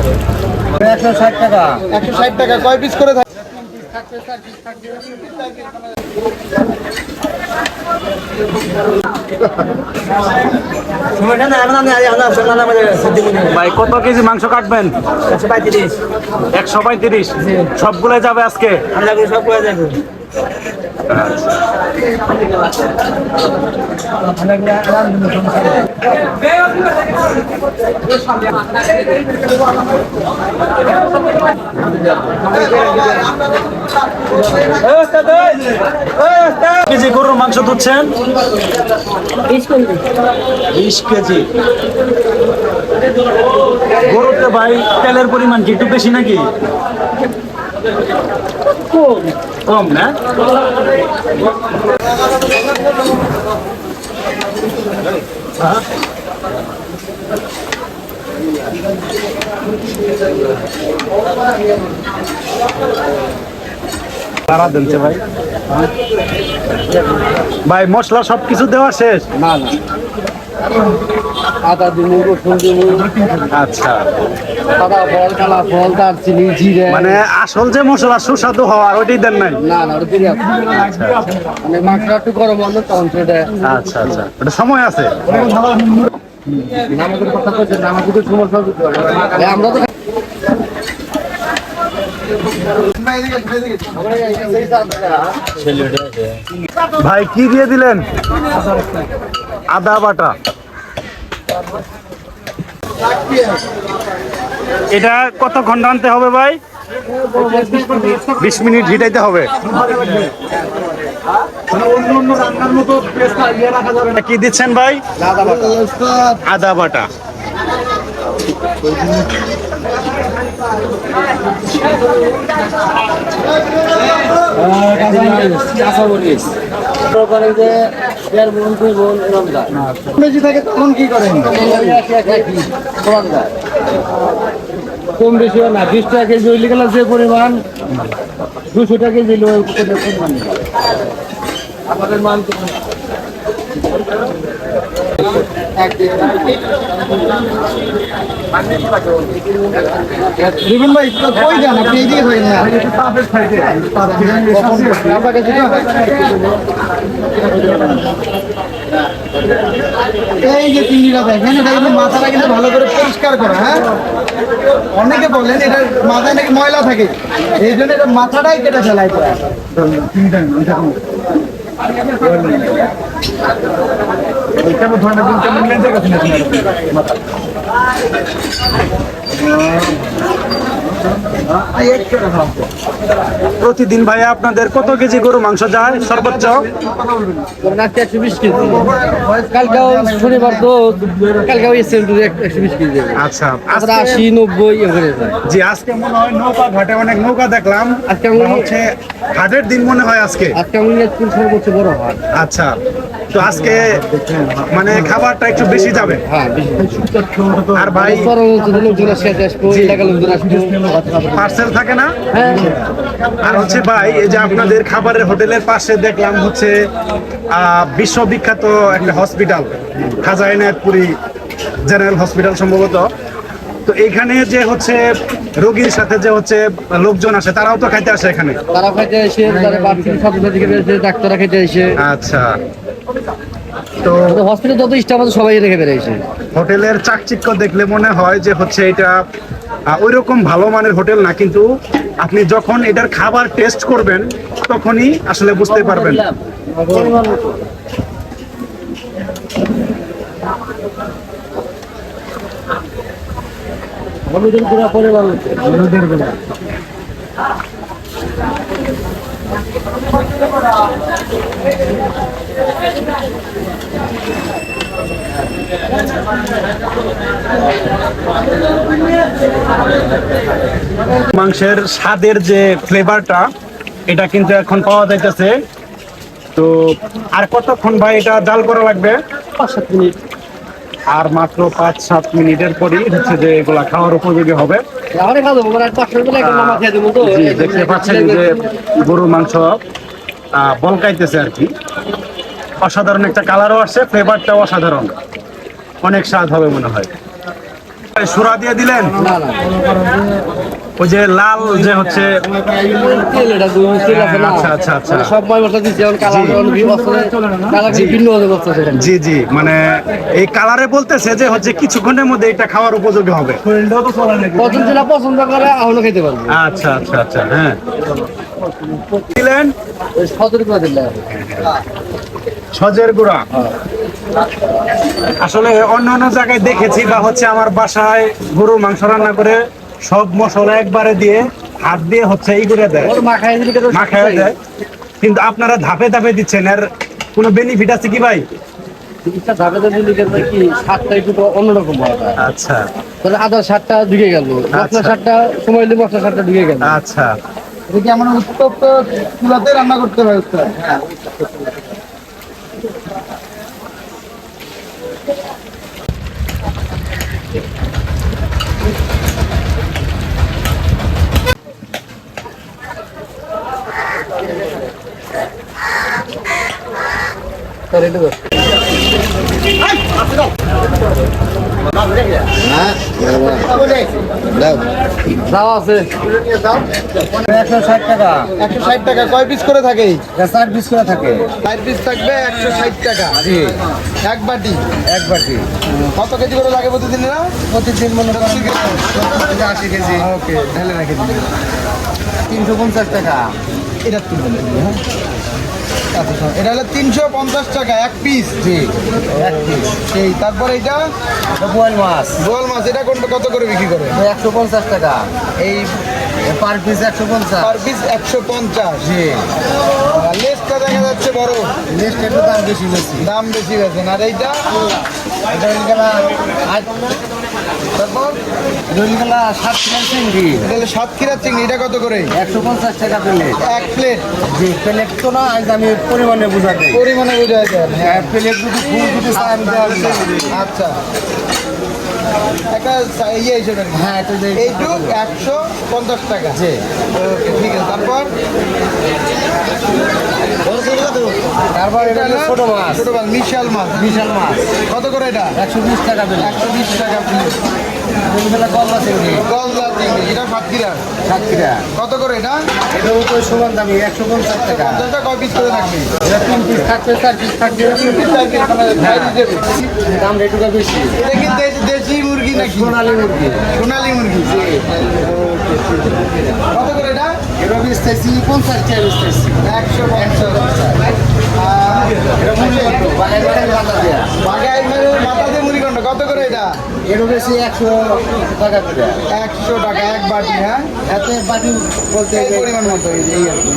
160 টাকা। 160 টাকা। কয় পিস করে থাকে? ভাই কত কেজি মাংস কাটবেন? 135। সবগুলো যাবে আজকে? সবগুলো যাবে। কেজি গরুর মাংস তুলছেন? 20 কেজি। গরুতে ভাই তেলের পরিমাণ কি একটু বেশি নাকি? কম না? ভাই ভাই মশলা সবকিছু দেওয়া শেষ? না না, আদা দিব, রসুন দিব, আচ্ছা, সাদা ফল, কালা ফল, দারচিনি, জিরে। মানে আসল যে মশলা সুস্বাদু হওয়ার ওইটাই দেন নাই? না না, ওটা দিলে মানে মাংসটা একটু গরম হলো তখন সেটা। আচ্ছা আচ্ছা, ওটা সময় আছে? নামাজের কথা বলছেন, নামাজের সমস্যা আমরা তো ভাই কি দিয়ে দিলেন? আদা বাটা। এটা কত ঘন্টা আনতে হবে ভাই? 20 মিনিট হিটাইতে হবে। কি দিচ্ছেন ভাই? আদা বাটা। বেশি থাকে তখন কি করেন? কম বেশি না, 20 টাকা কেজি হইলে গেলে যে পরিমাণ 200 টাকা কেজি আমাদের মান রিবন ভাই কই যান আপনি? এইদিকে হয়ে না এই যে চিংড়িটা দেখেন, এটা কিন্তু মাথাটা কিন্তু ভালো করে পরিষ্কার করা। হ্যাঁ, অনেকে বলেন এটা মাথায় নাকি ময়লা থাকে, এই জন্য এটা মাথাটাই কেটে ফেলাই করে। প্রতিদিন ভাই আপনাদের কত কেজি গরু মাংস যায় সর্বোচ্চ? 120 কেজি। কালকেও শনিবার তো, কালকেও 120 কেজি। আচ্ছা, 80-90 এভাবে যায়। জি, আজকে মনে হয় নৌকা ঘাটে অনেক নৌকা দেখলাম। আজকে হচ্ছে হাটের দিন মনে হয় আজকে। আমি সর্বোচ্চ বড় হয়। আচ্ছা, তো আজকে মানে খাবারটা একটু বেশি যাবে। হ্যাঁ, আর ভাই পার্সেল থাকে না? আর হচ্ছে ভাই এই যে আপনাদের খাবারের হোটেলের পাশে দেখলাম হচ্ছে বিশ্ববিখ্যাত একটা হসপিটাল, খাজা এনায়েতপুরি জেনারেল হসপিটাল সম্ভবত। তো এইখানে যে হচ্ছে রোগীর সাথে যে হচ্ছে লোকজন আসে, তারাও তো খাইতে আসে এখানে? তারা খাইতে আসে, ডাক্তাররা খাইতে আসে। আচ্ছা, তো হসপিটাল যত স্টাফ আছে সবাই রেখে বেরিয়েছে। হোটেলের চাকচিক্য দেখলে মনে হয় যে হচ্ছে এটা ওই রকম ভালো মানের হোটেল না, কিন্তু আপনি যখন এটার খাবার টেস্ট করবেন তখনই আসলে বুঝতে পারবেন। হলুদের গুঁড়া পরে হলুদের গুঁড়া মাংসের স্বাদের যে ফ্লেভারটা, এটা কিন্তু এখন পাওয়া যাইতেছে। তো আর কতক্ষণ ভাই এটা জাল করা লাগবে? 5-7 মিনিট। আর মাত্র 5-7 মিনিটের পরই হচ্ছে যে এগুলা খাওয়ার উপযোগী হবে। দেখতে পাচ্ছেন যে গরুর মাংস বলকাইতেছে আর কি। অসাধারণ একটা কালারও আসছে, ফ্লেভারটাও অসাধারণ, অনেক স্বাদ হবে মনে হয়। সুরা দিয়ে দিলেন? না না ওই যে লাল যে হচ্ছে তেল, এটা তেল আছে না। আচ্ছা, আচ্ছা, আচ্ছা। মানে সব মশলা দিচ্ছে, যেমন কালার কালার ভিন্ন হতে বসতেছে। জি জি, মানে এই কালারে বলতেছে যে হচ্ছে কিছুক্ষণের মধ্যে এটা খাওয়ার উপযোগী হবে। পছন্দ যেটা পছন্দ করে এখনো খেতে পারবো। আচ্ছা আচ্ছা আচ্ছা, হ্যাঁ দিলেন 17 করে দিলে সজের গুঁড়া। আসলে অন্য অন্য জায়গায় দেখেছি বা হচ্ছে আমার বাসায় গরুর মাংস রান্না করে সব মশলা একবারে দিয়ে হাত দিয়ে হচ্ছে এই করে দেয়, ওর মাখায় দিলে কিন্তু মাখায় দেয়, কিন্তু আপনারা ধাপে ধাপে দিচ্ছেন, এর কোনো বেনিফিট আছে কি ভাই? চিকিৎসা ধাপে ধাপে দিলে কিন্তু কি স্বাদটা একটু অন্যরকম হয়। আচ্ছা তাহলে আদার স্বাদটা ঢুকে গেল, মশলার স্বাদটা সময় দিলে মশলার স্বাদটা ঢুকে গেল। আচ্ছা, এটা কি আমার উত্তপ্ত চুলাতে রান্না করতে হবে উত্তর? তাহলে এটা তো দাও আছে 160 টাকা। 160 টাকা কয় পিস করে থাকে? 4 পিস করে থাকে। 4 পিস থাকবে 160 টাকা। জি, এক বাটি। এক বাটি কত কেজি করে লাগে প্রতিদিন? না প্রতিদিন মনে করেন 80 কেজি। ওকে, ঢেলে রেখে দিন। 350 টাকা। এটা তুলবেন, হ্যাঁ। আচ্ছা, এটা হলো 350 টাকা এক পিস। জি, এক পিস। সেই তারপর এটা বোয়াল মাছ গোয়াল মাছ, এটা কোনটা কত করে বিক্রি করে? 150 টাকা। এই পার পিস 150। Per piece 150। জি, লেসটা দেখা যাচ্ছে বড়, নেক্সট একটু দাম বেশি বেশি। দাম বেশি বেছেন। আর এইটা এটা হয়ে গেল তারপর রইল গেল 7 কিলো চিংড়ি। এটা হলো সাতক্ষীরা চিংড়ি, এটা কত করে? 150 টাকা প্লেট। এক প্লেট। জি, প্লেট তো না, আজ আমি পরিমাণে বুঝাতে। পরিমাণে বোঝা যায়। হ্যাঁ, প্লেট যদি ফুল যদি চাই আমি দেওয়া দিলাম। আচ্ছা, একটা ইয়ে হিসেবে হ্যাঁ, এটা যে এইটুক 150 টাকা। জি। ওকে, ঠিক আছে। তারপর তারপর এটা হলো ছোট মাছ, ছোট মাছ, মিশাল মাছ। বিশাল মাছ, কত করে এটা? 120 টাকা প্লেট। 120 টাকা প্লেট। রইল গলদা চিংড়ি, গলদা চিংড়ি, এটা সাতক্ষীরা। সাতক্ষীরা। কত করে এটা? এটা উপরে সমান দামি 150 টাকা। 50টা কয় পিস করে থাকবে? এটা 3 পিস থাকবে, 4 পিস থাকবে। দাম একটু বেশি। এটা কি দেশি মুরগি নাকি? সোনালী মুরগি। সোনালী মুরগি। কত করে এটা? এটা বেচতেছি 50 টাকা বেচতেছি। 150। বাগাই মাথা দিয়ে মুড়ি ঘন্টা কত করে এটা? এটা বেশি 100 টাকা করে। 100 টাকা এক বাটি। হ্যাঁ, এতে বাটি বলতে এই পরিমাণ মতো এই আর কি।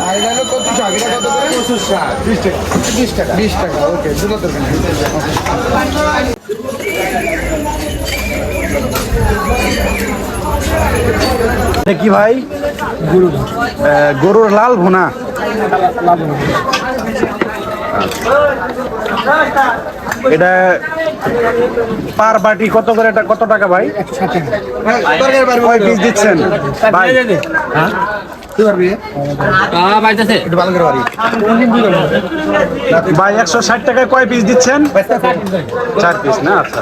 আর এটা হলো কত শাক, এটা কত করে? 20 টাকা। 20 টাকা। 20 টাকা। ওকে, দুটো দেবেন। এটা কি ভাই? গরুর লাল ভুনা। এটা পার বাটি কত করে? এটা কত টাকা ভাই? কয় পিস দিচ্ছেন ভাই? ভাই 160 টাকায় কয় পিস দিচ্ছেন? 4 পিস না? আচ্ছা,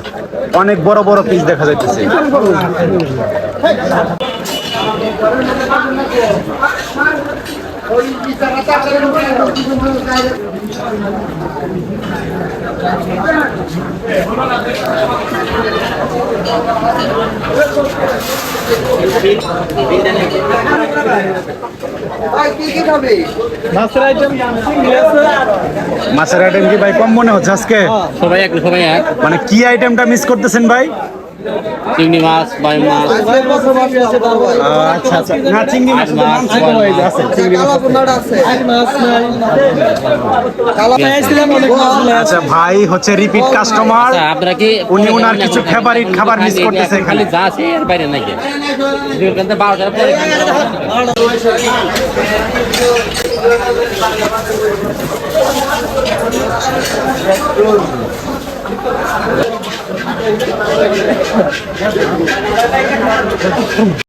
অনেক বড় বড় পিস দেখা যাইতেছে। মাছের আইটেম কি ভাই কম মনে হচ্ছে আজকে? সবাই এক, সবাই এক। মানে কি আইটেমটা মিস করতেছেন ভাই? চিংড়ি মাছ, বাইম মাছ। আচ্ছা আচ্ছা, না চিংড়ি মাছ তো নাম ছিল ভাই, আছে চিংড়ি মাছ। আচ্ছা, ভাই হচ্ছে রিপিট কাস্টমার, আপনারা কি উনি ওনার কিছু ফেভারিট খাবার মিস করতেছে খালি খালি। যা আছে এর বাইরে নাকি? 12টার পরে